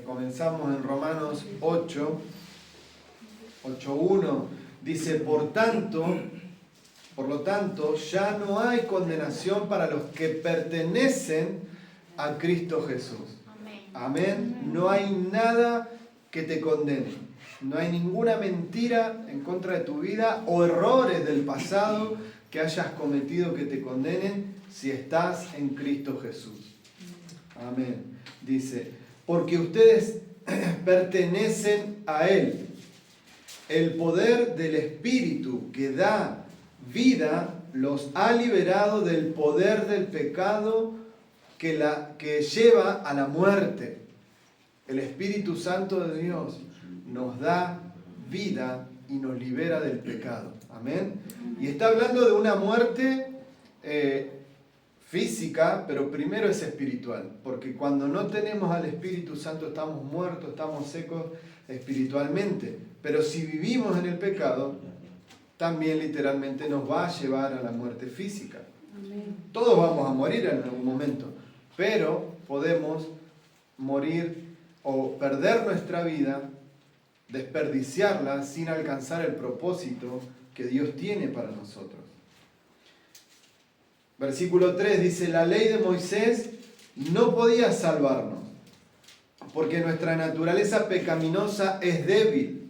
Comenzamos en Romanos 8:1. Dice, por lo tanto, ya no hay condenación para los que pertenecen a Cristo Jesús. Amén. No hay nada que te condene. No hay ninguna mentira en contra de tu vida o errores del pasado que hayas cometido que te condenen si estás en Cristo Jesús. Amén. Dice, porque ustedes pertenecen a Él. El poder del Espíritu que da vida los ha liberado del poder del pecado que lleva a la muerte. El Espíritu Santo de Dios nos da vida y nos libera del pecado. Amén. Y está hablando de una muerte física, pero primero es espiritual, porque cuando no tenemos al Espíritu Santo estamos muertos, estamos secos espiritualmente, pero si vivimos en el pecado, también literalmente nos va a llevar a la muerte física. Amén. Todos vamos a morir en algún momento, pero podemos morir o perder nuestra vida, desperdiciarla sin alcanzar el propósito que Dios tiene para nosotros. Versículo 3 dice, la ley de Moisés no podía salvarnos, porque nuestra naturaleza pecaminosa es débil.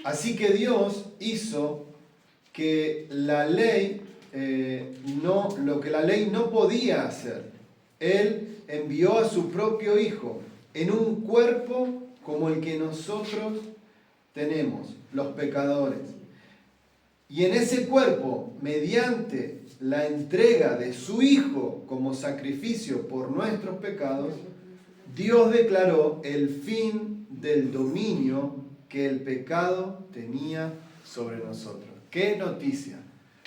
Así que Dios hizo que la ley, lo que la ley no podía hacer. Él envió a su propio Hijo en un cuerpo como el que nosotros tenemos, los pecadores. Y en ese cuerpo, mediante la entrega de su Hijo como sacrificio por nuestros pecados, Dios declaró el fin del dominio que el pecado tenía sobre nosotros. ¡Qué noticia!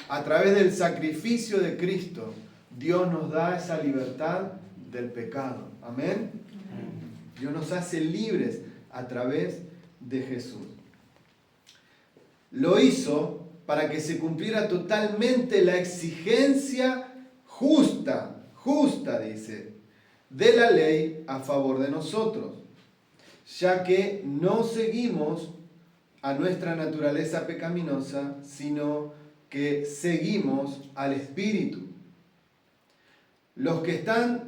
A través del sacrificio de Cristo, Dios nos da esa libertad del pecado. Amén. Dios nos hace libres a través de Jesús. Lo hizo para que se cumpliera totalmente la exigencia justa, dice, de la ley a favor de nosotros, ya que no seguimos a nuestra naturaleza pecaminosa, sino que seguimos al Espíritu. Los que están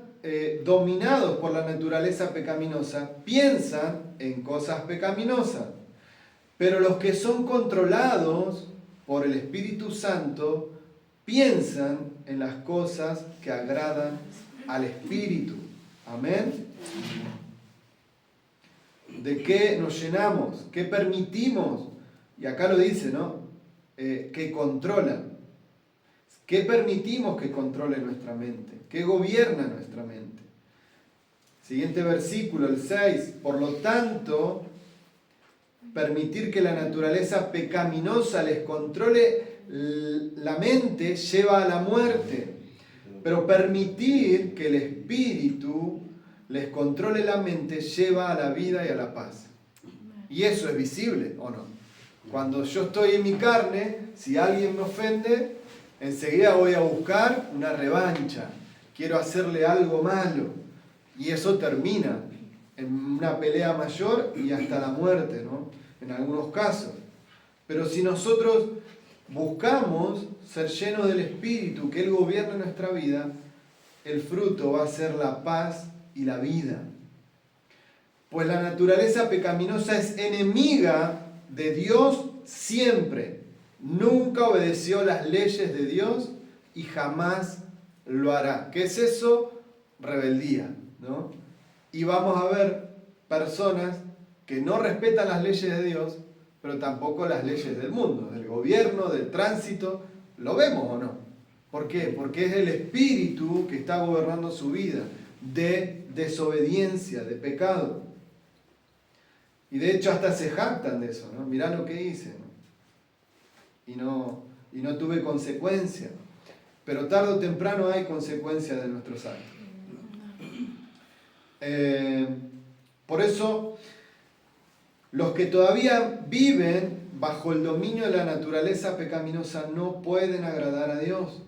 dominados por la naturaleza pecaminosa piensan en cosas pecaminosas, pero los que son controlados por el Espíritu Santo piensan en las cosas que agradan al Espíritu. Amén. ¿De qué nos llenamos? ¿Qué permitimos? Y acá lo dice, ¿no? Que controla. ¿Qué permitimos que controle nuestra mente? ¿Qué gobierna nuestra mente? Siguiente versículo, el 6. Por lo tanto, permitir que la naturaleza pecaminosa les controle la mente lleva a la muerte. Pero permitir que el Espíritu les controle la mente lleva a la vida y a la paz. Y eso es visible, ¿o no? Cuando yo estoy en mi carne, si alguien me ofende, enseguida voy a buscar una revancha. Quiero hacerle algo malo. Y eso termina en una pelea mayor y hasta la muerte, ¿no? En algunos casos. Pero si nosotros buscamos ser llenos del Espíritu, que Él gobierne nuestra vida, el fruto va a ser la paz y la vida. Pues la naturaleza pecaminosa es enemiga de Dios siempre. Nunca obedeció las leyes de Dios y jamás lo hará. ¿Qué es eso? Rebeldía, ¿no? Y vamos a ver personas que no respetan las leyes de Dios, pero tampoco las leyes del mundo, del gobierno, del tránsito. ¿Lo vemos o no? ¿Por qué? Porque es el Espíritu que está gobernando su vida de desobediencia, de pecado. Y de hecho hasta se jactan de eso, ¿no? Mirá lo que hice, ¿no? Y no tuve consecuencia. Pero tarde o temprano hay consecuencias de nuestros actos. Por eso, los que todavía viven bajo el dominio de la naturaleza pecaminosa no pueden agradar a Dios.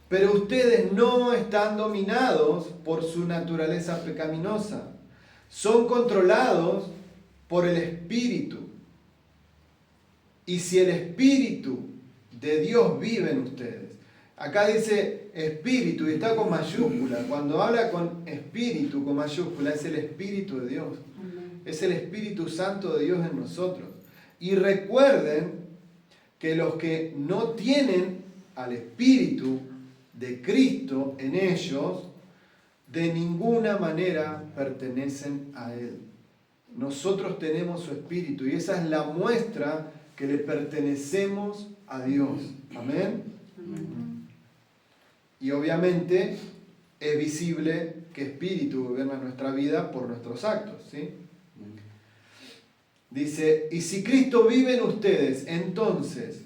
Pero ustedes no están dominados por su naturaleza pecaminosa, son controlados por el Espíritu. Y si el Espíritu de Dios vive en ustedes, acá dice Espíritu y está con mayúscula. Cuando habla con Espíritu con mayúscula, es el Espíritu de Dios. Es el Espíritu Santo de Dios en nosotros. Y recuerden que los que no tienen al Espíritu de Cristo en ellos, de ninguna manera pertenecen a Él. Nosotros tenemos su Espíritu y esa es la muestra que le pertenecemos a Dios. Amén. Y obviamente es visible que Espíritu gobierna nuestra vida por nuestros actos, ¿sí? Dice, y si Cristo vive en ustedes, entonces,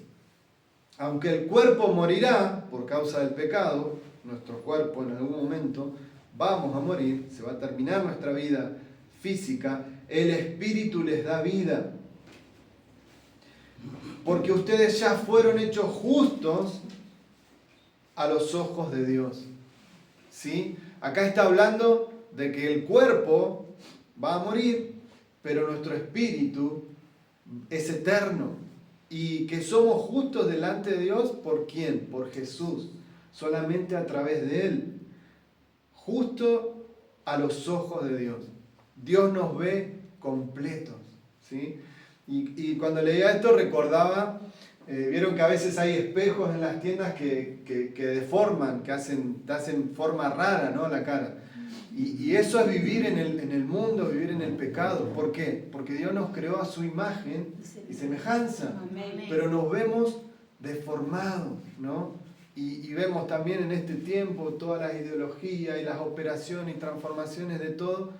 aunque el cuerpo morirá por causa del pecado, nuestro cuerpo en algún momento vamos a morir, se va a terminar nuestra vida física, el Espíritu les da vida. Porque ustedes ya fueron hechos justos a los ojos de Dios. ¿Sí? Acá está hablando de que el cuerpo va a morir, pero nuestro espíritu es eterno. Y que somos justos delante de Dios, ¿por quién? Por Jesús. Solamente a través de Él. Justo a los ojos de Dios. Dios nos ve completos. ¿Sí? Y cuando leía esto recordaba, vieron que a veces hay espejos en las tiendas que deforman, te hacen forma rara, ¿no? La cara. Y eso es vivir en el mundo, vivir en el pecado. ¿Por qué? Porque Dios nos creó a su imagen y semejanza, pero nos vemos deformados, ¿no? Y vemos también en este tiempo todas las ideologías y las operaciones y transformaciones de todo,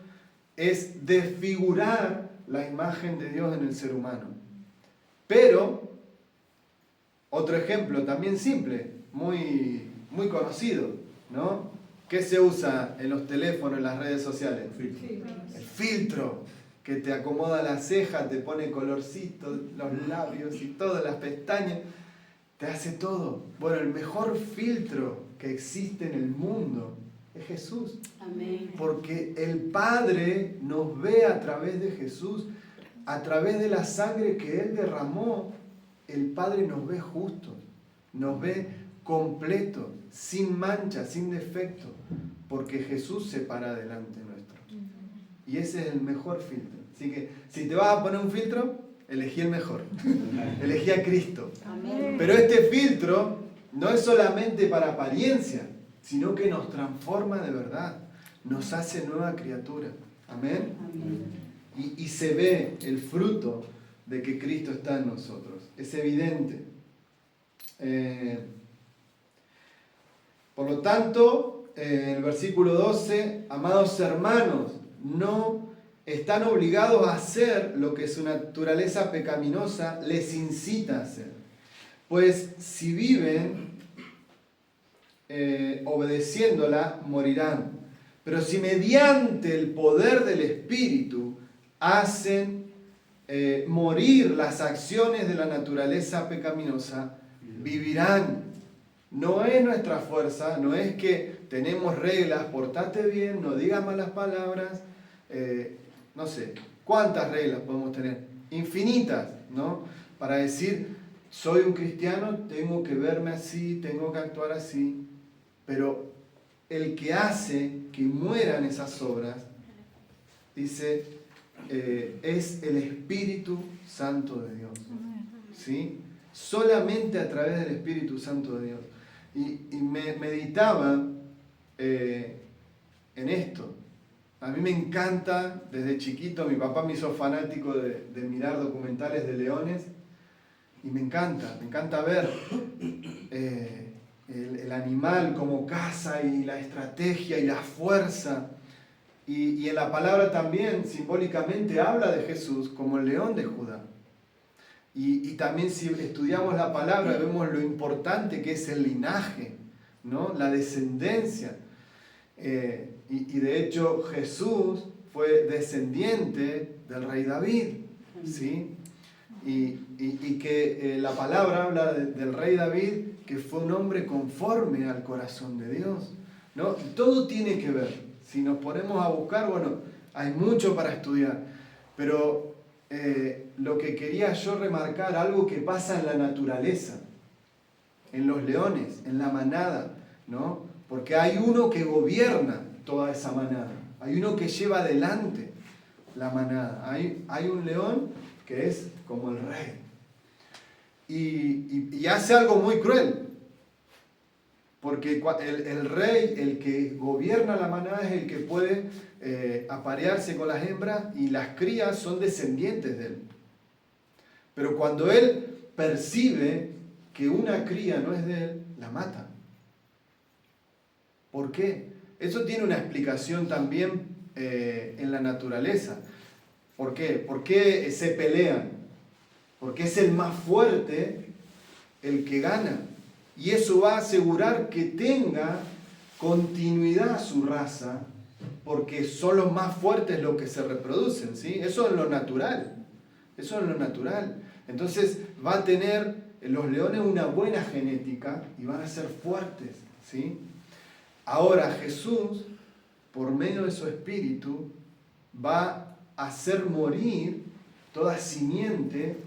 es desfigurar la imagen de Dios en el ser humano. Pero, otro ejemplo también simple, muy, muy conocido, ¿no? ¿Qué se usa en los teléfonos, en las redes sociales? El filtro, que te acomoda la ceja, te pone colorcito, los labios y todas las pestañas, te hace todo. Bueno, el mejor filtro que existe en el mundo es Jesús. Amén. Porque el Padre nos ve a través de Jesús, a través de la sangre que Él derramó, el Padre nos ve justos, nos ve completos, sin mancha, sin defecto, porque Jesús se para delante nuestro. Y ese es el mejor filtro. Así que si te vas a poner un filtro, elegí el mejor. Elegí a Cristo. Amén. Pero este filtro no es solamente para apariencia, sino que nos transforma de verdad, nos hace nueva criatura. Amén. Amén. Y se ve el fruto de que Cristo está en nosotros. Es evidente. Por lo tanto, en el versículo 12, amados hermanos, no están obligados a hacer lo que su naturaleza pecaminosa les incita a hacer. Pues si viven obedeciéndola, morirán. Pero si mediante el poder del Espíritu hacen morir las acciones de la naturaleza pecaminosa, vivirán. No es nuestra fuerza, no es que tenemos reglas, portate bien, no digas malas palabras, no sé, ¿cuántas reglas podemos tener? Infinitas, ¿no? Para decir, soy un cristiano, tengo que verme así, tengo que actuar así, pero el que hace que mueran esas obras, dice, es el Espíritu Santo de Dios, ¿sí? Solamente a través del Espíritu Santo de Dios. Y me meditaba en esto. A mí me encanta, desde chiquito, mi papá me hizo fanático de mirar documentales de leones, y me encanta ver el animal como caza y la estrategia y la fuerza. Y en la palabra también, simbólicamente, habla de Jesús como el león de Judá. Y también si estudiamos la palabra vemos lo importante que es el linaje, ¿no? La descendencia. Y de hecho Jesús fue descendiente del rey David, ¿sí? Y que la palabra habla del rey David, que fue un hombre conforme al corazón de Dios, ¿no? Y todo tiene que ver. Si nos ponemos a buscar, bueno, hay mucho para estudiar, pero lo que quería yo remarcar, algo que pasa en la naturaleza, en los leones, en la manada, ¿no? Porque hay uno que gobierna toda esa manada, hay uno que lleva adelante la manada, hay un león que es como el rey. Y hace algo muy cruel, porque el rey, el que gobierna la manada, es el que puede aparearse con las hembras y las crías son descendientes de él. Pero cuando él percibe que una cría no es de él, la mata. ¿Por qué? Eso tiene una explicación también en la naturaleza. ¿Por qué? ¿Por qué se pelean? Porque es el más fuerte el que gana. Y eso va a asegurar que tenga continuidad su raza, porque son los más fuertes los que se reproducen, ¿sí? Eso es lo natural. Eso es lo natural. Entonces va a tener los leones una buena genética y van a ser fuertes, ¿sí? Ahora Jesús, por medio de su espíritu, va a hacer morir toda simiente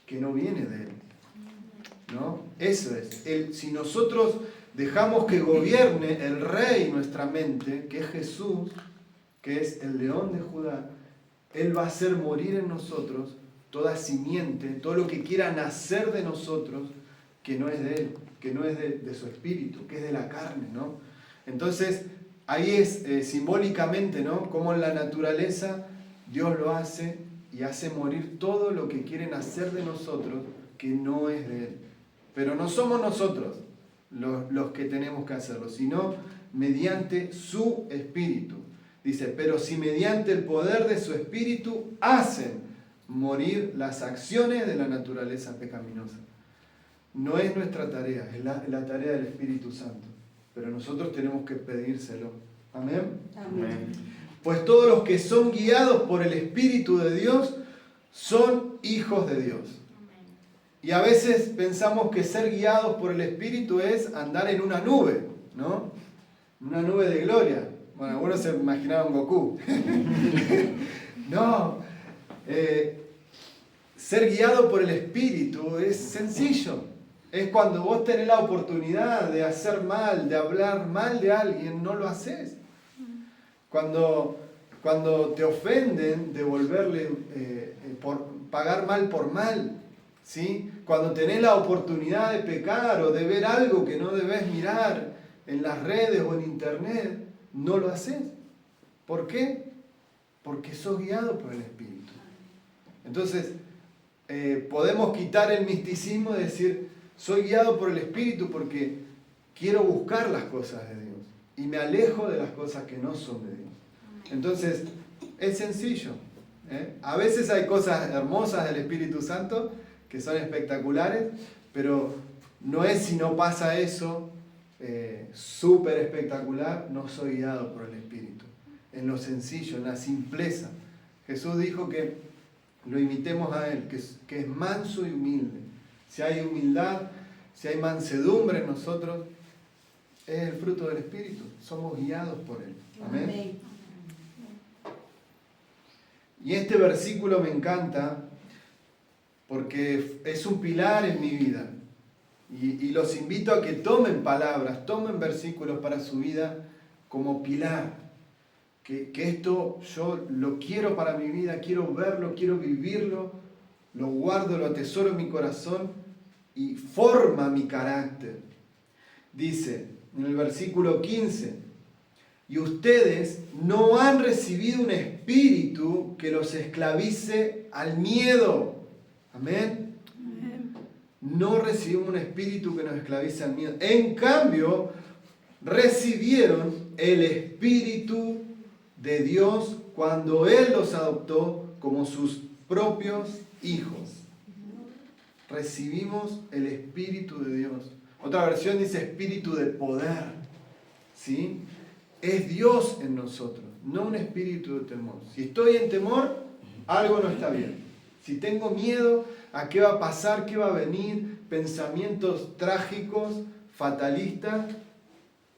que no viene de él, ¿no? Eso es. Si nosotros dejamos que gobierne el rey nuestra mente, que es Jesús, que es el león de Judá, él va a hacer morir en nosotros toda simiente, todo lo que quiera nacer de nosotros, que no es de él, que no es de su espíritu, que es de la carne, ¿no? Entonces, ahí es simbólicamente, ¿no? Como en la naturaleza Dios lo hace y hace morir todo lo que quiere nacer de nosotros, que no es de él. Pero no somos nosotros los que tenemos que hacerlo, sino mediante su espíritu. Dice, pero si mediante el poder de su espíritu hacen morir las acciones de la naturaleza pecaminosa. No es nuestra tarea, es la tarea del Espíritu Santo. Pero nosotros tenemos que pedírselo. ¿Amén? Amén. Pues todos los que son guiados por el Espíritu de Dios son hijos de Dios. Y a veces pensamos que ser guiados por el Espíritu es andar en una nube, ¿no? Una nube de gloria. Bueno, algunos se imaginaban Goku. No. Ser guiado por el Espíritu es sencillo. Es cuando vos tenés la oportunidad de hacer mal, de hablar mal de alguien, no lo haces. Cuando te ofenden, devolverle, pagar mal por mal. ¿Sí? Cuando tenés la oportunidad de pecar o de ver algo que no debes mirar en las redes o en internet, no lo haces. ¿Por qué? Porque sos guiado por el Espíritu. Entonces, podemos quitar el misticismo de decir, soy guiado por el Espíritu porque quiero buscar las cosas de Dios y me alejo de las cosas que no son de Dios. Entonces, es sencillo. A veces hay cosas hermosas del Espíritu Santo que son espectaculares, pero no es si no pasa eso súper espectacular, no soy guiado por el Espíritu. En lo sencillo, en la simpleza. Jesús dijo que lo imitemos a Él, que es manso y humilde. Si hay humildad, si hay mansedumbre en nosotros, es el fruto del Espíritu. Somos guiados por Él. Amén. Amén. Y este versículo me encanta porque es un pilar en mi vida. Y los invito a que tomen palabras, tomen versículos para su vida como pilar. Que esto yo lo quiero para mi vida, quiero verlo, quiero vivirlo, lo guardo, lo atesoro en mi corazón y forma mi carácter. Dice en el versículo 15, y ustedes no han recibido un espíritu que los esclavice al miedo. Amén. No recibimos un espíritu que nos esclavice al miedo. En cambio, recibieron el Espíritu de Dios cuando Él los adoptó como sus propios hijos. Recibimos el Espíritu de Dios. Otra versión dice espíritu de poder. ¿Sí? Es Dios en nosotros, no un espíritu de temor. Si estoy en temor, algo no está bien. Si tengo miedo a qué va a pasar, qué va a venir, pensamientos trágicos, fatalistas,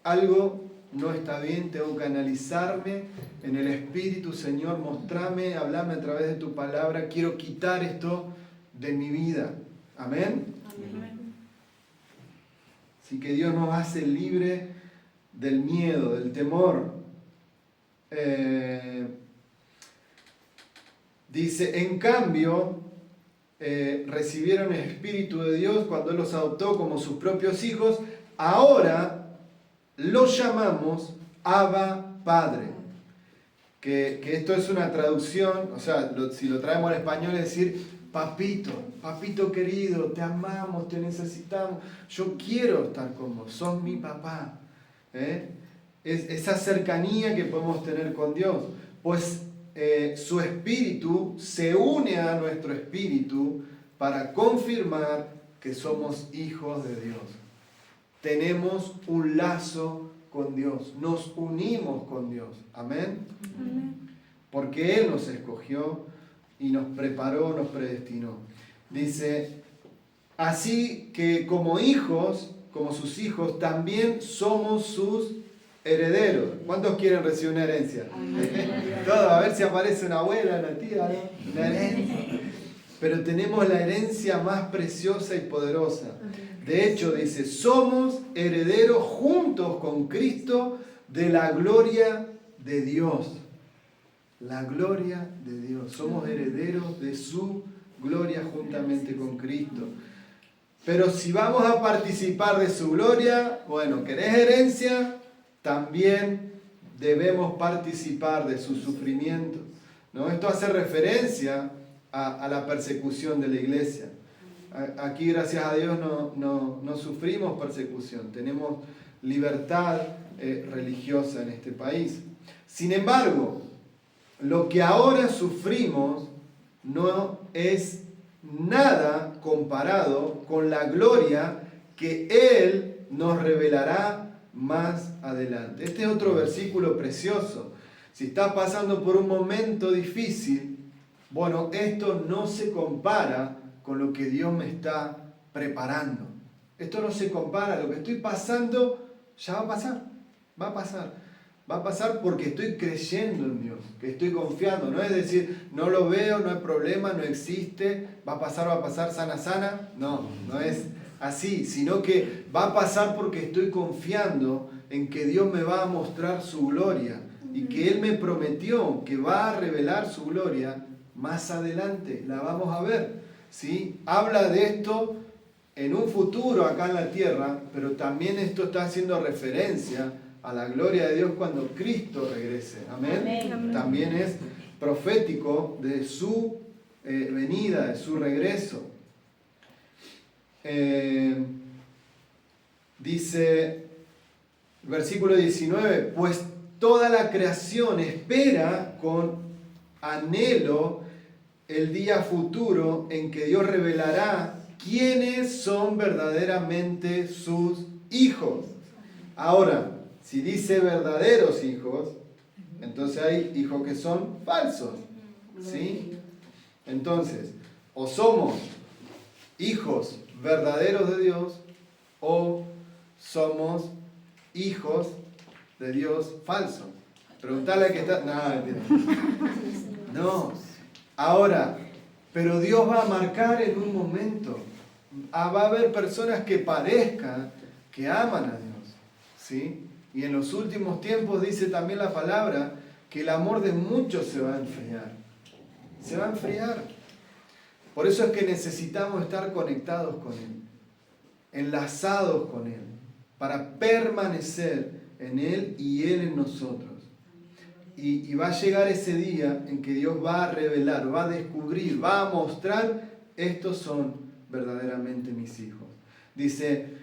algo no está bien, tengo que analizarme en el Espíritu. Señor, mostrame, hablame a través de tu palabra, quiero quitar esto de mi vida. Amén. Amén. Así que Dios nos hace libre del miedo, del temor. Dice, en cambio, recibieron el Espíritu de Dios cuando Él los adoptó como sus propios hijos. Ahora los llamamos Abba Padre. Que esto es una traducción, o sea, si lo traemos al español es decir, papito querido, te amamos, te necesitamos, yo quiero estar con vos, sos mi papá. Es esa cercanía que podemos tener con Dios, pues su espíritu se une a nuestro espíritu para confirmar que somos hijos de Dios. Tenemos un lazo con Dios, nos unimos con Dios. Amén. Amén. Porque Él nos escogió y nos preparó, nos predestinó. Dice, así que como hijos, como sus hijos, también somos sus herederos. ¿Cuántos quieren recibir una herencia? Todo, a ver si aparece una abuela, una tía, ¿no? Una herencia. Pero tenemos la herencia más preciosa y poderosa. De hecho, dice, somos herederos juntos con Cristo de la gloria de Dios. La gloria de Dios. Somos herederos de su gloria juntamente con Cristo. Pero si vamos a participar de su gloria, bueno, ¿querés herencia? También debemos participar de su sufrimiento, ¿no? Esto hace referencia a la persecución de la iglesia. Aquí, gracias a Dios, no sufrimos persecución. Tenemos libertad religiosa en este país. Sin embargo, lo que ahora sufrimos no es nada comparado con la gloria que Él nos revelará más adelante. Este es otro versículo precioso. Si estás pasando por un momento difícil, bueno, esto no se compara con lo que Dios me está preparando. Esto no se compara, lo que estoy pasando ya va a pasar, va a pasar. Va a pasar porque estoy creyendo en Dios, que estoy confiando. No es decir, no lo veo, no hay problema, no existe, va a pasar, sana. No, no es así, sino que va a pasar porque estoy confiando en que Dios me va a mostrar su gloria y que Él me prometió que va a revelar su gloria más adelante. La vamos a ver, ¿sí? Habla de esto en un futuro acá en la tierra, pero también esto está haciendo referencia a la gloria de Dios cuando Cristo regrese. Amén. Amén. También es profético de su venida, de su regreso. Dice, versículo 19, pues toda la creación espera con anhelo el día futuro en que Dios revelará quiénes son verdaderamente sus hijos. Ahora, si dice verdaderos hijos, entonces hay hijos que son falsos, ¿sí? Entonces, o somos hijos verdaderos de Dios o somos hijos de Dios falsos. Preguntarle a que está... No. Ahora, pero Dios va a marcar en un momento. Va a haber personas que parezcan que aman a Dios, ¿sí? Y en los últimos tiempos dice también la palabra que el amor de muchos se va a enfriar. Se va a enfriar. Por eso es que necesitamos estar conectados con Él, enlazados con Él, para permanecer en Él y Él en nosotros. Y va a llegar ese día en que Dios va a revelar, va a descubrir, va a mostrar, estos son verdaderamente mis hijos. Dice,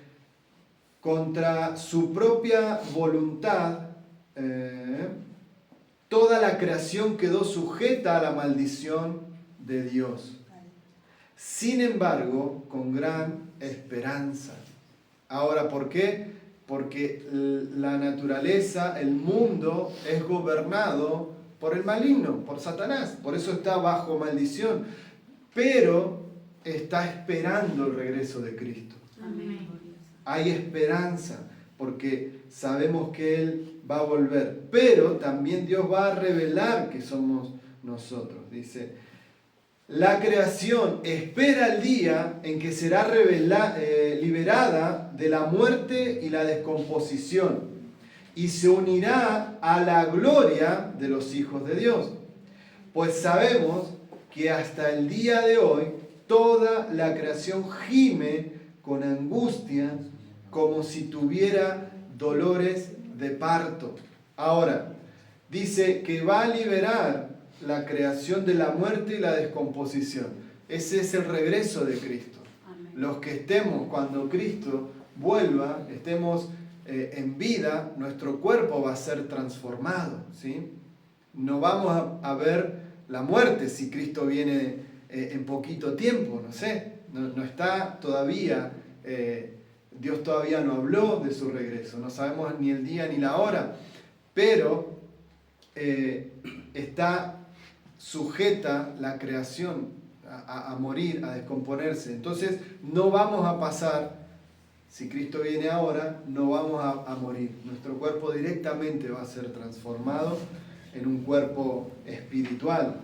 contra su propia voluntad, toda la creación quedó sujeta a la maldición de Dios. Sin embargo, con gran esperanza. Ahora, ¿por qué? Porque la naturaleza, el mundo, es gobernado por el maligno, por Satanás. Por eso está bajo maldición. Pero está esperando el regreso de Cristo. Amén. Hay esperanza. porque sabemos que Él va a volver. Pero también Dios va a revelar que somos nosotros. Dice, la creación espera el día en que será liberada de la muerte y la descomposición y se unirá a la gloria de los hijos de Dios. Pues sabemos que hasta el día de hoy toda la creación gime con angustia como si tuviera dolores de parto. Ahora, dice que va a liberar la creación de la muerte y la descomposición. Ese es el regreso de Cristo. Amén. Los que estemos, cuando Cristo vuelva, estemos en vida, nuestro cuerpo va a ser transformado, ¿sí? No vamos a ver la muerte si Cristo viene en poquito tiempo, no sé. No está todavía, Dios todavía no habló de su regreso, no sabemos ni el día ni la hora, pero está sujeta la creación a morir, a descomponerse. Entonces no vamos a pasar, si Cristo viene ahora, no vamos a morir. Nuestro cuerpo directamente va a ser transformado en un cuerpo espiritual.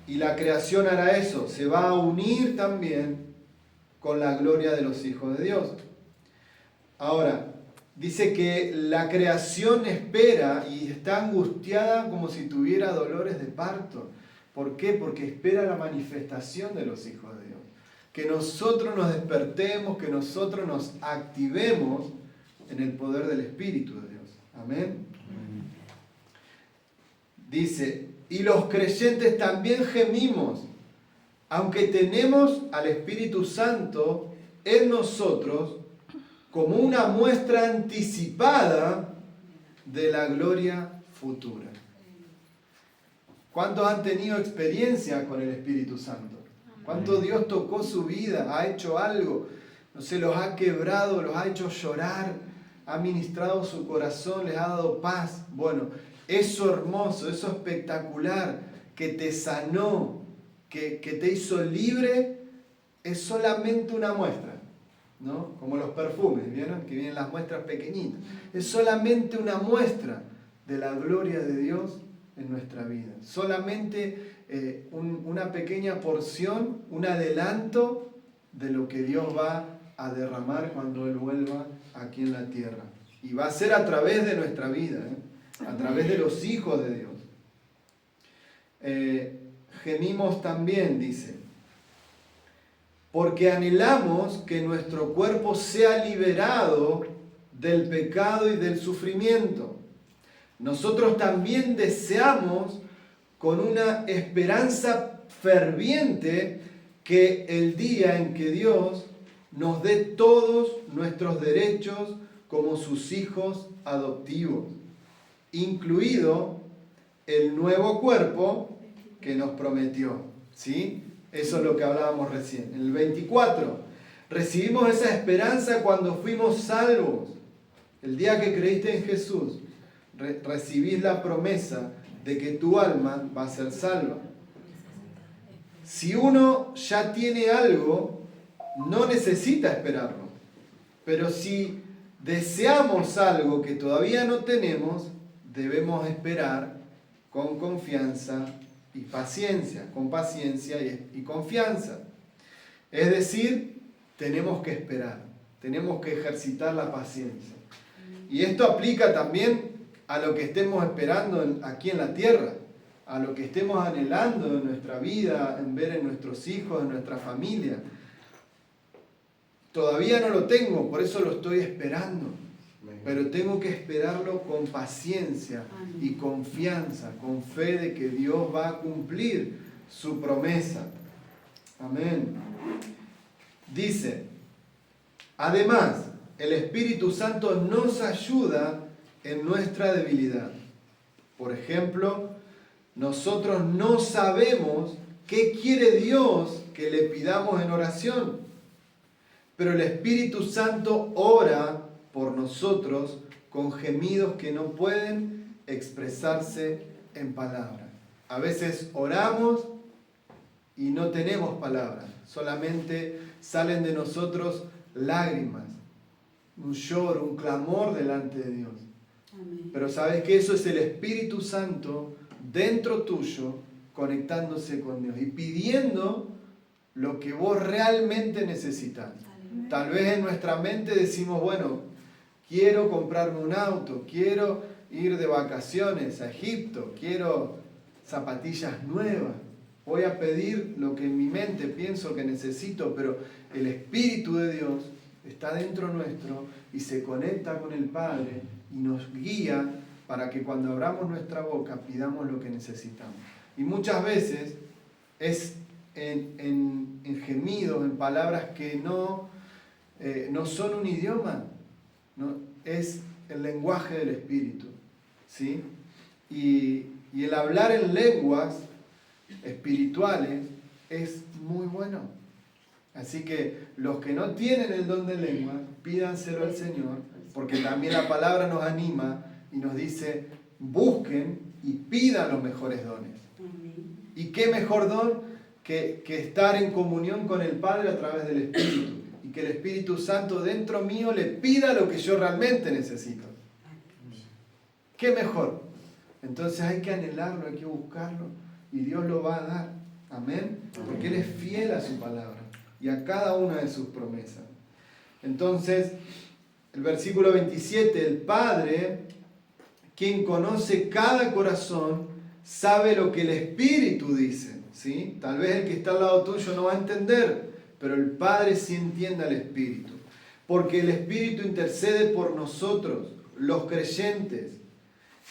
Y la creación hará eso, se va a unir también con la gloria de los hijos de Dios. Ahora, dice que la creación espera y está angustiada como si tuviera dolores de parto. ¿Por qué? Porque espera la manifestación de los hijos de Dios. Que nosotros nos despertemos, que nosotros nos activemos en el poder del Espíritu de Dios. Amén. Dice, y los creyentes también gemimos, aunque tenemos al Espíritu Santo en nosotros, como una muestra anticipada de la gloria futura. ¿Cuántos han tenido experiencia con el Espíritu Santo? ¿Cuánto Dios tocó su vida? ¿Ha hecho algo? No sé, los ha quebrado, los ha hecho llorar, ha ministrado su corazón, les ha dado paz. Bueno, eso hermoso, eso espectacular, que te sanó, que te hizo libre, es solamente una muestra. ¿No? Como los perfumes, ¿vieron? Que vienen las muestras pequeñitas. Es solamente una muestra de la gloria de Dios en nuestra vida. Solamente una pequeña porción, un adelanto de lo que Dios va a derramar cuando Él vuelva aquí en la tierra. Y va a ser a través de nuestra vida, a través de los hijos de Dios. Gemimos también, dice, porque anhelamos que nuestro cuerpo sea liberado del pecado y del sufrimiento. Nosotros también deseamos con una esperanza ferviente que el día en que Dios nos dé todos nuestros derechos como sus hijos adoptivos, incluido el nuevo cuerpo que nos prometió, ¿sí? Eso es lo que hablábamos recién. En el 24, recibimos esa esperanza cuando fuimos salvos. El día que creíste en Jesús, recibís la promesa de que tu alma va a ser salva. Si uno ya tiene algo, no necesita esperarlo. Pero si deseamos algo que todavía no tenemos, debemos esperar con confianza y paciencia, con paciencia y confianza. Es decir, tenemos que esperar, tenemos que ejercitar la paciencia. Y esto aplica también a lo que estemos esperando aquí en la tierra, a lo que estemos anhelando en nuestra vida, en ver en nuestros hijos, en nuestra familia. Todavía no lo tengo, por eso lo estoy esperando. Pero tengo que esperarlo con paciencia y confianza, con fe de que Dios va a cumplir su promesa. Amén. Dice, además, el Espíritu Santo nos ayuda en nuestra debilidad. Por ejemplo, nosotros no sabemos qué quiere Dios que le pidamos en oración, pero el Espíritu Santo ora por nosotros con gemidos que no pueden expresarse en palabras. A veces oramos y no tenemos palabras, solamente salen de nosotros lágrimas. un lloro, un clamor delante de Dios. Amén. Pero sabes que eso es el Espíritu Santo dentro tuyo, conectándose con Dios y pidiendo lo que vos realmente necesitas. Amén. Tal vez en nuestra mente decimos, bueno, quiero comprarme un auto, quiero ir de vacaciones a Egipto, quiero zapatillas nuevas, voy a pedir lo que en mi mente pienso que necesito, pero el Espíritu de Dios está dentro nuestro y se conecta con el Padre y nos guía para que cuando abramos nuestra boca pidamos lo que necesitamos. Y muchas veces es en gemidos, en palabras que no son un idioma, ¿no? Es el lenguaje del Espíritu, ¿sí? Y el hablar en lenguas espirituales es muy bueno. Así que los que no tienen el don de lengua, pídanselo al Señor, porque también la palabra nos anima y nos dice, busquen y pidan los mejores dones. Amén. ¿Y qué mejor don que estar en comunión con el Padre a través del Espíritu? Y que el Espíritu Santo dentro mío le pida lo que yo realmente necesito. ¿Qué mejor? Entonces hay que anhelarlo, hay que buscarlo y Dios lo va a dar. Amén. Porque Él es fiel a su palabra y a cada una de sus promesas. Entonces, el versículo 27, el Padre, quien conoce cada corazón, sabe lo que el Espíritu dice, ¿sí? Tal vez el que está al lado tuyo no va a entender, pero el Padre sí entiende al Espíritu. Porque el Espíritu intercede por nosotros, los creyentes,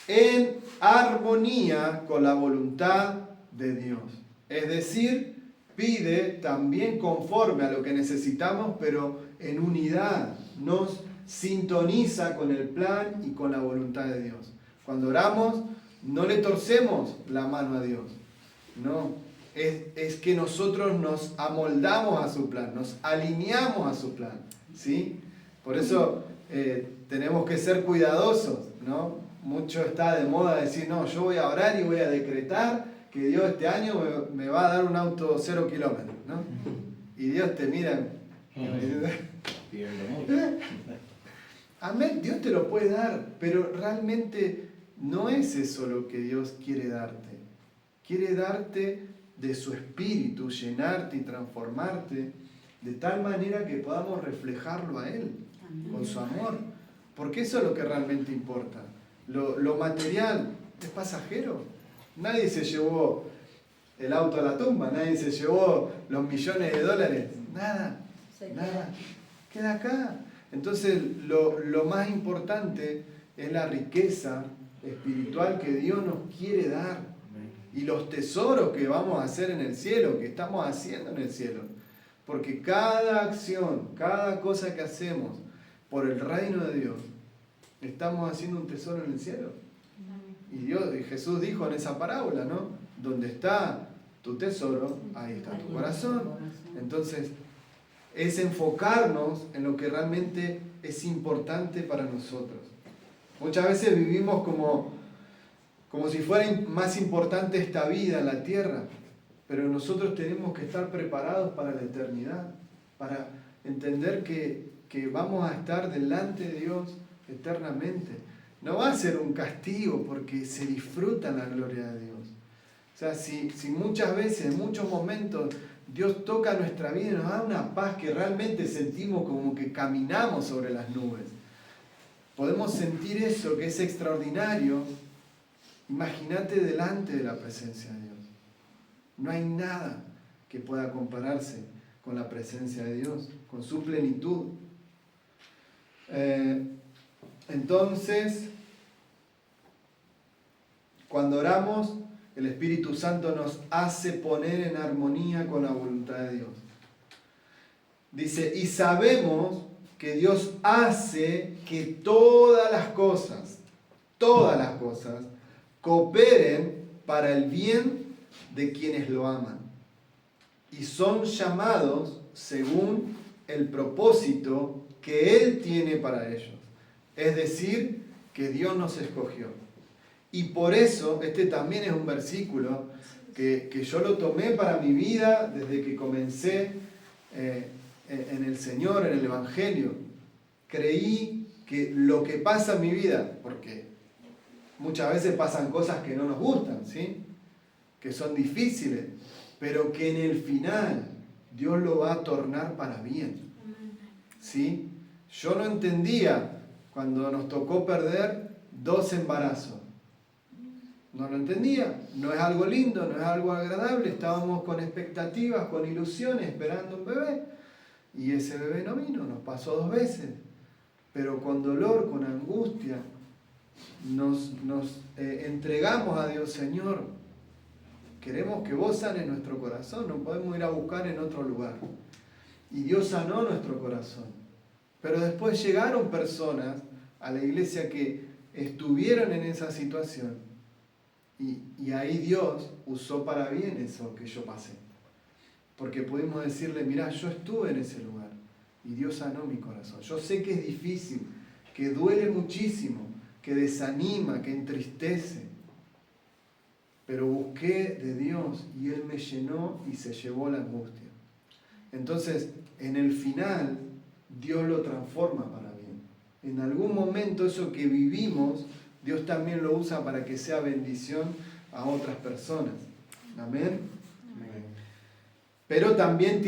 en armonía con la voluntad de Dios. Es decir, pide también conforme a lo que necesitamos, pero en unidad. Nos sintoniza con el plan y con la voluntad de Dios. Cuando oramos, no le torcemos la mano a Dios. No, es que nosotros nos amoldamos a su plan, nos alineamos a su plan, ¿sí? Por eso tenemos que ser cuidadosos, ¿no? Mucho está de moda decir, no, yo voy a orar y voy a decretar que Dios este año me va a dar un auto 0 kilómetros, ¿no? Y Dios te mira. Amén, Dios te lo puede dar, pero realmente no es eso lo que Dios quiere darte. Quiere darte de su espíritu, llenarte y transformarte de tal manera que podamos reflejarlo a Él con su amor. Porque eso es lo que realmente importa. Lo material es pasajero. Nadie se llevó el auto a la tumba, nadie se llevó los millones de dólares. Nada, nada. Queda acá. Entonces lo más importante es la riqueza espiritual que Dios nos quiere dar. Y los tesoros que vamos a hacer en el cielo, que estamos haciendo en el cielo. Porque cada acción, cada cosa que hacemos por el reino de Dios, estamos haciendo un tesoro en el cielo. Y Jesús dijo en esa parábola, ¿no? Donde está tu tesoro, ahí está tu corazón. Entonces, es enfocarnos en lo que realmente es importante para nosotros. Muchas veces vivimos como si fuera más importante esta vida en la tierra, pero nosotros tenemos que estar preparados para la eternidad, para entender que vamos a estar delante de Dios eternamente. No va a ser un castigo porque se disfruta la gloria de Dios. O sea, si muchas veces, en muchos momentos, Dios toca nuestra vida y nos da una paz que realmente sentimos como que caminamos sobre las nubes. Podemos sentir eso que es extraordinario. Imagínate delante de la presencia de Dios. No hay nada que pueda compararse con la presencia de Dios, con su plenitud. Entonces, cuando oramos, el Espíritu Santo nos hace poner en armonía con la voluntad de Dios. Dice, y sabemos que Dios hace que todas las cosas, cooperen para el bien de quienes lo aman y son llamados según el propósito que Él tiene para ellos. Es decir, que Dios nos escogió. Y por eso, este también es un versículo que yo lo tomé para mi vida desde que comencé en el Señor, en el Evangelio. creí que lo que pasa en mi vida, porque muchas veces pasan cosas que no nos gustan, ¿sí? Que son difíciles, pero que en el final Dios lo va a tornar para bien, ¿sí? Yo no entendía cuando nos tocó perder 2 embarazos. No lo entendía, no es algo lindo, no es algo agradable, estábamos con expectativas, con ilusiones, esperando un bebé, y ese bebé no vino, nos pasó 2 veces, pero con dolor, con angustia, nos entregamos a Dios. Señor, queremos que vos sanes nuestro corazón, no podemos ir a buscar en otro lugar. Y Dios sanó nuestro corazón. Pero después llegaron personas a la iglesia que estuvieron en esa situación. Y ahí Dios usó para bien eso que yo pasé. Porque pudimos decirle, mirá, yo estuve en ese lugar y Dios sanó mi corazón. Yo sé que es difícil, que duele muchísimo, que desanima, que entristece. Pero busqué de Dios y Él me llenó y se llevó la angustia. Entonces, en el final, Dios lo transforma para bien. En algún momento eso que vivimos, Dios también lo usa para que sea bendición a otras personas. Amén. Amén. Pero también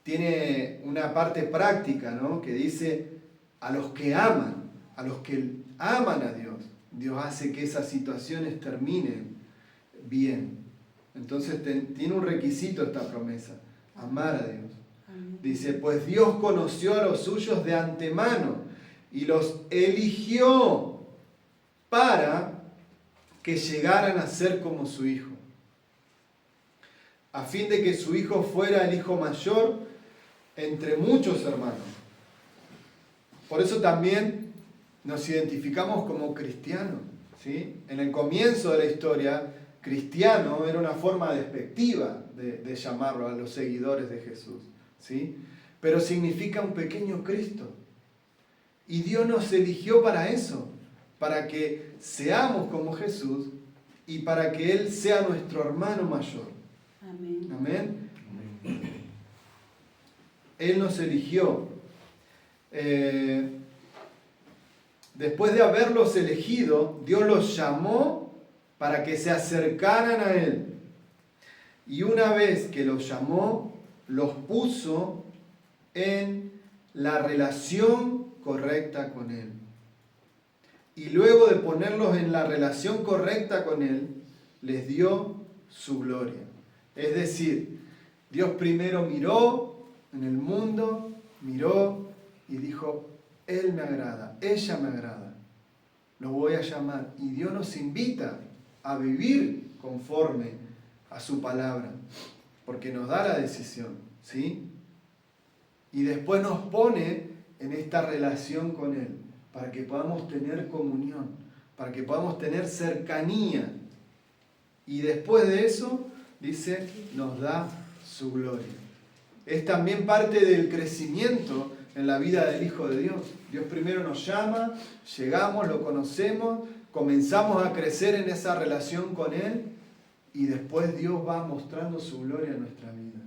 tiene una parte práctica, ¿no? Que dice a los que aman a Dios, Dios hace que esas situaciones terminen bien. Entonces tiene un requisito esta promesa, amar a Dios. Dice, pues Dios conoció a los suyos de antemano y los eligió para que llegaran a ser como su hijo, a fin de que su hijo fuera el hijo mayor entre muchos hermanos. Por eso también nos identificamos como cristianos, ¿sí? En el comienzo de la historia, cristiano era una forma despectiva de llamarlo a los seguidores de Jesús, ¿sí? Pero significa un pequeño Cristo. Y Dios nos eligió para eso, para que seamos como Jesús y para que Él sea nuestro hermano mayor. Amén. Amén. Él nos eligió. Después de haberlos elegido, Dios los llamó para que se acercaran a Él. Y una vez que los llamó, los puso en la relación correcta con Él. Y luego de ponerlos en la relación correcta con Él, les dio su gloria. Es decir, Dios primero miró en el mundo, miró y dijo, Él me agrada, ella me agrada, lo voy a llamar. Y Dios nos invita a vivir conforme a su palabra, porque nos da la decisión, ¿sí? Y después nos pone en esta relación con Él, para que podamos tener comunión, para que podamos tener cercanía. Y después de eso, dice, nos da su gloria. Es también parte del crecimiento en la vida del Hijo de Dios. Dios primero nos llama, llegamos, lo conocemos, comenzamos a crecer en esa relación con Él y después Dios va mostrando su gloria en nuestra vida.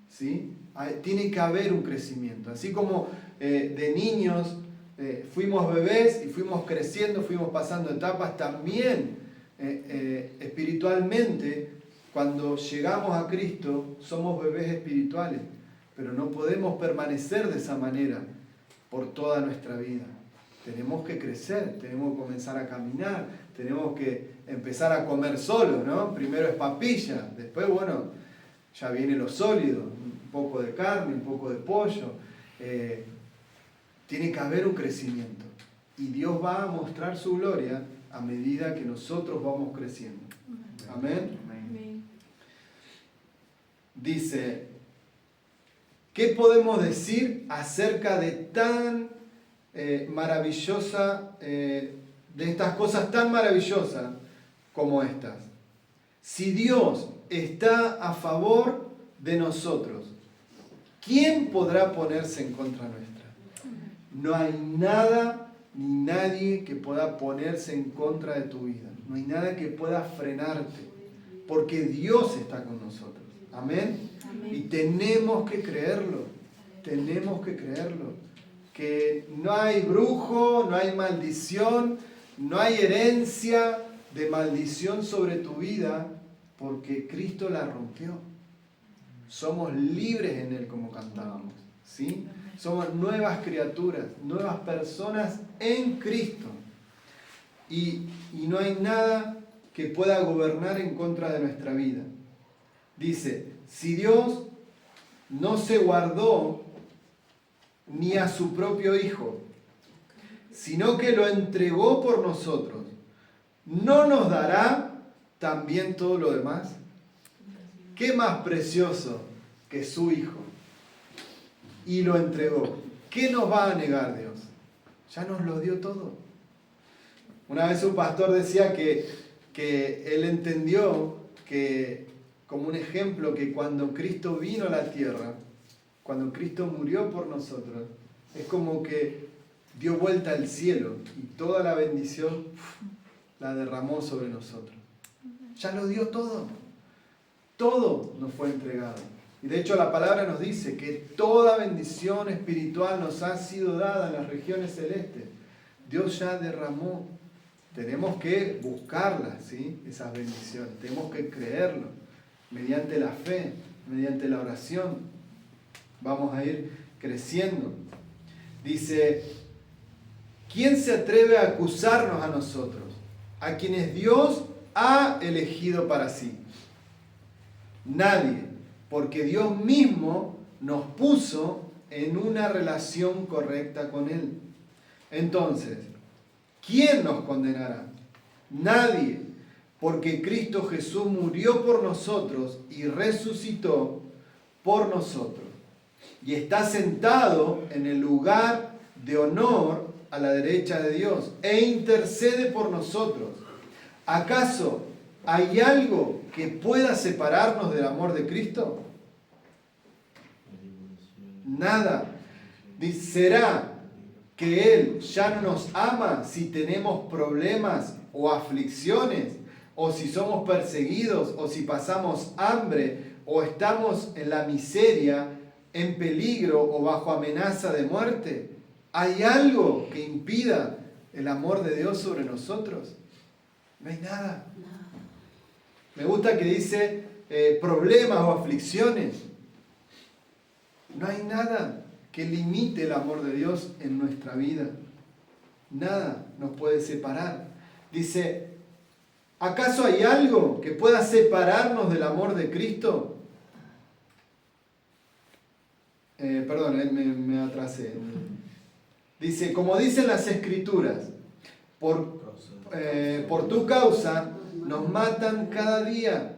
¿Sí? Tiene que haber un crecimiento. Así como de niños fuimos bebés y fuimos creciendo, fuimos pasando etapas, también espiritualmente, cuando llegamos a Cristo, somos bebés espirituales, pero no podemos permanecer de esa manera por toda nuestra vida. Tenemos que crecer, tenemos que comenzar a caminar, tenemos que empezar a comer solo, ¿no? Primero es papilla, después, bueno, ya viene lo sólido, un poco de carne, un poco de pollo. Tiene que haber un crecimiento. Y Dios va a mostrar su gloria a medida que nosotros vamos creciendo. Amén. Amén. Dice, ¿qué podemos decir acerca de tan maravillosa, de estas cosas tan maravillosas como estas? Si Dios está a favor de nosotros, ¿quién podrá ponerse en contra nuestra? No hay nada ni nadie que pueda ponerse en contra de tu vida. No hay nada que pueda frenarte, porque Dios está con nosotros. Amén. Amén. Y tenemos que creerlo. tenemos que creerlo. Que no hay brujo, no hay maldición, no hay herencia de maldición sobre tu vida, porque Cristo la rompió. Somos libres en Él, como cantábamos, ¿sí? Somos nuevas criaturas, nuevas personas en Cristo. Y no hay nada que pueda gobernar en contra de nuestra vida. Dice, si Dios no se guardó ni a su propio Hijo, sino que lo entregó por nosotros, ¿no nos dará también todo lo demás? ¿Qué más precioso que su Hijo? Y lo entregó. ¿Qué nos va a negar Dios? Ya nos lo dio todo. Una vez un pastor decía que él entendió que, como un ejemplo, que cuando Cristo vino a la tierra, cuando Cristo murió por nosotros, es como que dio vuelta al cielo y toda la bendición la derramó sobre nosotros. Ya lo dio todo. Todo nos fue entregado. Y de hecho la palabra nos dice que toda bendición espiritual nos ha sido dada en las regiones celestes. Dios ya derramó. Tenemos que buscarlas, ¿sí? Esas bendiciones. Tenemos que creerlo. Mediante la fe, mediante la oración, vamos a ir creciendo. Dice, ¿quién se atreve a acusarnos a nosotros? A quienes Dios ha elegido para sí. Nadie, porque Dios mismo nos puso en una relación correcta con Él. Entonces, ¿quién nos condenará? Nadie, porque Cristo Jesús murió por nosotros y resucitó por nosotros. Y está sentado en el lugar de honor a la derecha de Dios e intercede por nosotros. ¿Acaso hay algo que pueda separarnos del amor de Cristo? Nada. ¿Será que Él ya no nos ama si tenemos problemas o aflicciones, o si somos perseguidos, o si pasamos hambre, o estamos en la miseria, en peligro o bajo amenaza de muerte? ¿Hay algo que impida el amor de Dios sobre nosotros? No hay nada. Me gusta que dice problemas o aflicciones. No hay nada que limite el amor de Dios en nuestra vida. Nada nos puede separar. Dice, ¿acaso hay algo que pueda separarnos del amor de Cristo? Me atrasé. Dice, como dicen las Escrituras, por tu causa nos matan cada día,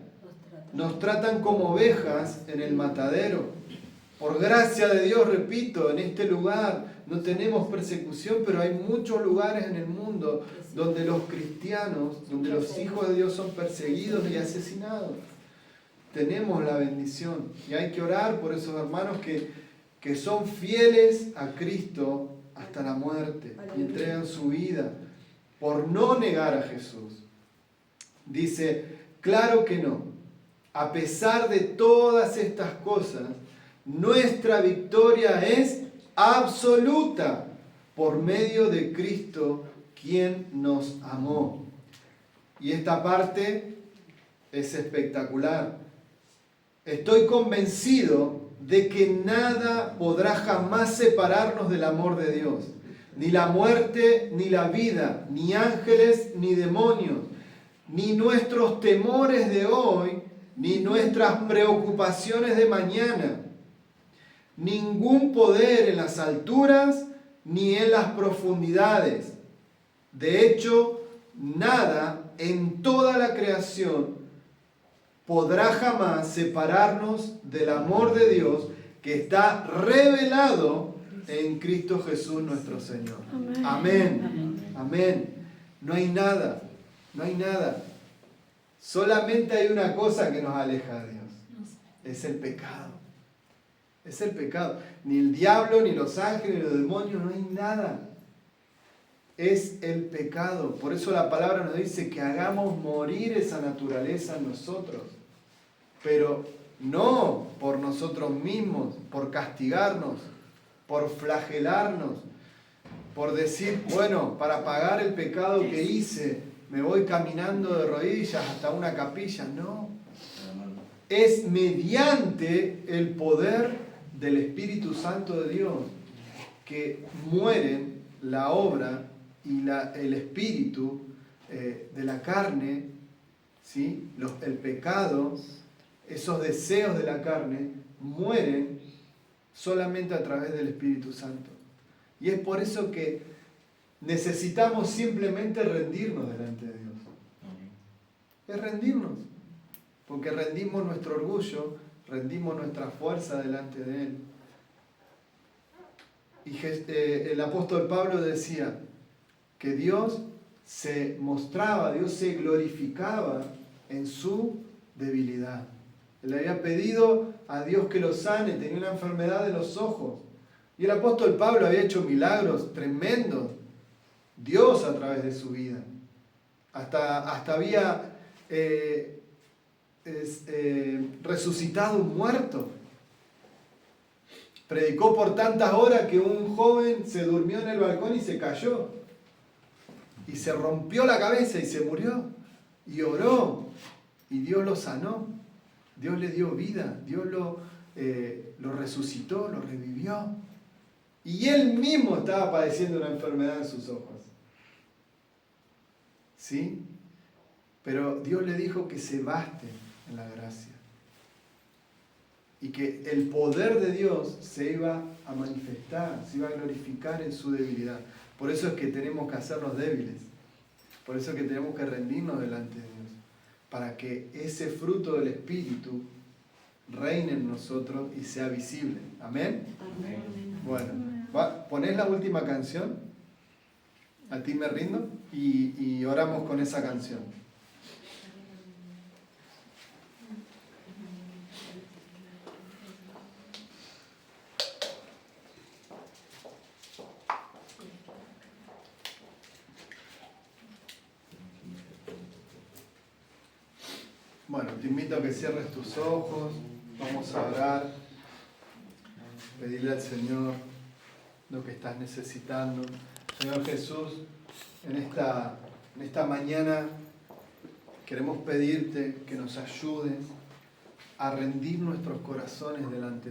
nos tratan como ovejas en el matadero. Por gracia de Dios, repito, en este lugar no tenemos persecución, pero hay muchos lugares en el mundo donde los cristianos, donde los hijos de Dios son perseguidos y asesinados. Tenemos la bendición y hay que orar por esos hermanos que son fieles a Cristo hasta la muerte y entregan su vida por no negar a Jesús. Dice, claro que no. A pesar de todas estas cosas, nuestra victoria es absoluta por medio de Cristo, quien nos amó. Y esta parte es espectacular. Estoy convencido de que nada podrá jamás separarnos del amor de Dios. Ni la muerte, ni la vida, ni ángeles, ni demonios, ni nuestros temores de hoy, ni nuestras preocupaciones de mañana. Ningún poder en las alturas, ni en las profundidades. De hecho, nada en toda la creación podrá jamás separarnos del amor de Dios que está revelado en Cristo Jesús nuestro Señor. Amén. Amén. Amén. No hay nada, no hay nada. Solamente hay una cosa que nos aleja de Dios. Es el pecado. Es el pecado. Ni el diablo, ni los ángeles, ni los demonios, no hay nada. Es el pecado. Por eso la palabra nos dice que hagamos morir esa naturaleza en nosotros. Pero no por nosotros mismos, por castigarnos, por flagelarnos, por decir, bueno, para pagar el pecado que hice, me voy caminando de rodillas hasta una capilla. No. Es mediante el poder del Espíritu Santo de Dios que mueren la obra y el espíritu de la carne, ¿sí? El pecado, esos deseos de la carne, mueren solamente a través del Espíritu Santo. Y es por eso que necesitamos simplemente rendirnos delante de Dios. Es rendirnos. Porque rendimos nuestro orgullo, rendimos nuestra fuerza delante de Él. Y el apóstol Pablo decía que Dios se mostraba, Dios se glorificaba en su debilidad. Él había pedido a Dios que lo sane, tenía una enfermedad de los ojos. Y el apóstol Pablo había hecho milagros tremendos, Dios a través de su vida. Hasta había resucitado un muerto. Predicó por tantas horas que un joven se durmió en el balcón y se cayó. Y se rompió la cabeza y se murió. Y oró. Y Dios lo sanó. Dios le dio vida. Dios lo resucitó, lo revivió. Y él mismo estaba padeciendo una enfermedad en sus ojos. ¿Sí? Pero Dios le dijo que se baste en la gracia. Y que el poder de Dios se iba a manifestar, se iba a glorificar en su debilidad. Por eso es que tenemos que hacernos débiles. Por eso es que tenemos que rendirnos delante de Dios. Para que ese fruto del Espíritu reine en nosotros y sea visible. ¿Amén? Amén. Bueno, ¿ponés la última canción? A ti me rindo. Y oramos con esa canción. Bueno, te invito a que cierres tus ojos, vamos a orar, pedirle al Señor lo que estás necesitando. Señor Jesús, en esta mañana queremos pedirte que nos ayudes a rendir nuestros corazones delante de ti.